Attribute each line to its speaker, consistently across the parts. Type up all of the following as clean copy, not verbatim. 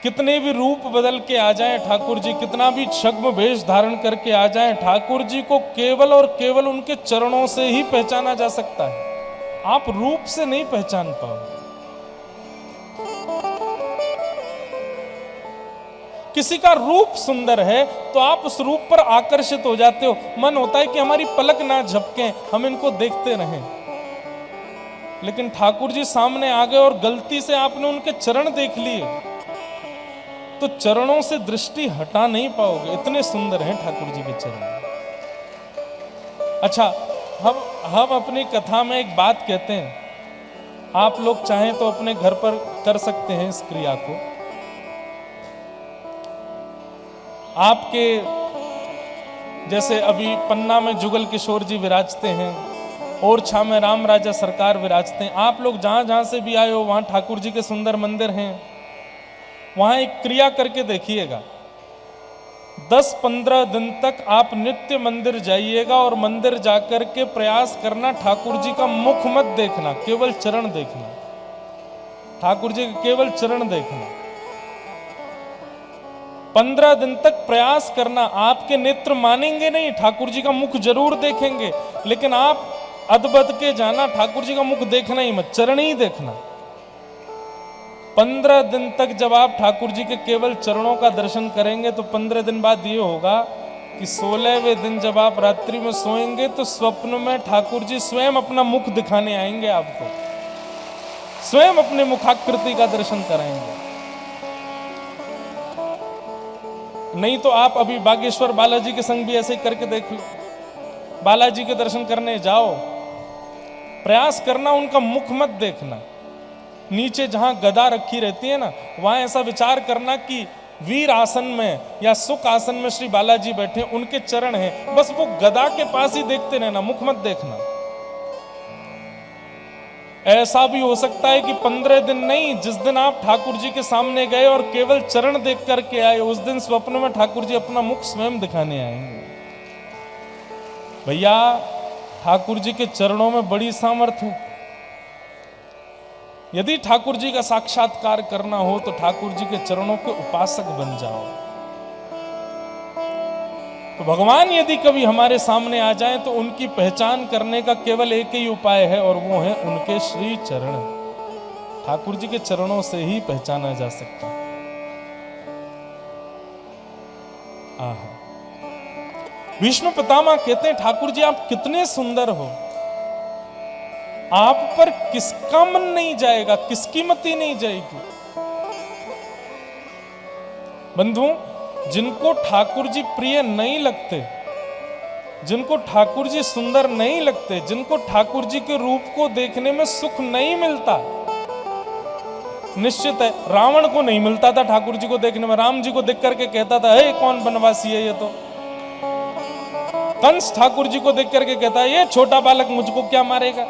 Speaker 1: कितने भी रूप बदल के आ जाएं ठाकुर जी, कितना भी छद्म वेश धारण करके आ जाएं, ठाकुर जी को केवल और केवल उनके चरणों से ही पहचाना जा सकता है। आप रूप से नहीं पहचान पाओगे। किसी का रूप सुंदर है तो आप उस रूप पर आकर्षित हो जाते हो, मन होता है कि हमारी पलक ना झपके, हम इनको देखते रहें। लेकिन ठाकुर जी सामने आ गए और गलती से आपने उनके चरण देख लिए तो चरणों से दृष्टि हटा नहीं पाओगे, इतने सुंदर हैं ठाकुर जी के चरण। अच्छा, हम अपनी कथा में एक बात कहते हैं, आप लोग चाहें तो अपने घर पर कर सकते हैं इस क्रिया को। आपके जैसे अभी पन्ना में जुगल किशोर जी विराजते हैं, ओरछा में राम राजा सरकार विराजते हैं। आप लोग जहां जहां से भी आए हो वहां ठाकुर जी के सुंदर मंदिर हैं, वहां एक क्रिया करके देखिएगा। 10-15 दिन तक आप नित्य मंदिर जाइएगा और मंदिर जाकर के प्रयास करना ठाकुर जी का मुख मत देखना, केवल चरण देखना, ठाकुर जी के केवल चरण देखना। 15 दिन तक प्रयास करना। आपके नेत्र मानेंगे नहीं, ठाकुर जी का मुख जरूर देखेंगे, लेकिन आप अदबद के जाना, ठाकुर जी का मुख देखना ही मत, चरण ही देखना। 15 दिन तक जब आप ठाकुर जी के केवल चरणों का दर्शन करेंगे तो 15 दिन बाद ये होगा कि 16वें दिन जब आप रात्रि में सोएंगे तो स्वप्न में ठाकुर जी स्वयं अपना मुख दिखाने आएंगे, आपको स्वयं अपने मुखाकृति का दर्शन कराएंगे। नहीं तो आप अभी बागेश्वर बालाजी के संग भी ऐसे करके देख लो। बालाजी के दर्शन करने जाओ, प्रयास करना उनका मुख मत देखना। नीचे जहां गदा रखी रहती है ना, वहां ऐसा विचार करना कि वीर आसन में या सुख आसन में श्री बालाजी बैठे, उनके चरण हैं, बस वो गदा के पास ही देखते रहना, मुख मत देखना। ऐसा भी हो सकता है कि 15 दिन नहीं, जिस दिन आप ठाकुर जी के सामने गए और केवल चरण देख करके आए, उस दिन स्वप्न में ठाकुर जी अपना मुख स्वयं दिखाने आएंगे। भैया, ठाकुर जी के चरणों में बड़ी सामर्थ्य है। यदि ठाकुर जी का साक्षात्कार करना हो तो ठाकुर जी के चरणों के उपासक बन जाओ। तो भगवान यदि कभी हमारे सामने आ जाएं तो उनकी पहचान करने का केवल एक ही उपाय है, और वो है उनके श्री चरण। ठाकुर जी के चरणों से ही पहचाना जा सकता है। आहा, विष्णु पितामह कहते हैं, ठाकुर जी आप कितने सुंदर हो, आप पर किसका मन नहीं जाएगा, किसकी मति नहीं जाएगी। बंधु, जिनको ठाकुर जी प्रिय नहीं लगते, जिनको ठाकुर जी सुंदर नहीं लगते, जिनको ठाकुर जी के रूप को देखने में सुख नहीं मिलता, निश्चित है रावण को नहीं मिलता था ठाकुर जी को देखने में। राम जी को देख करके कहता था, हे कौन बनवासी है ये तो। कंस ठाकुर जी को देख करके कहता है, ये छोटा बालक मुझको क्या मारेगा।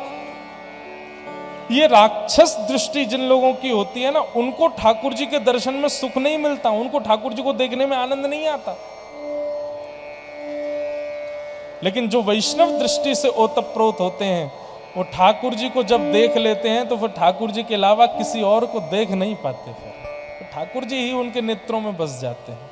Speaker 1: ये राक्षस दृष्टि जिन लोगों की होती है ना, उनको ठाकुर जी के दर्शन में सुख नहीं मिलता, उनको ठाकुर जी को देखने में आनंद नहीं आता। लेकिन जो वैष्णव दृष्टि से ओतप्रोत होते हैं, वो ठाकुर जी को जब देख लेते हैं तो फिर ठाकुर जी के अलावा किसी और को देख नहीं पाते, फिर ठाकुर जी ही उनके नेत्रों में बस जाते हैं।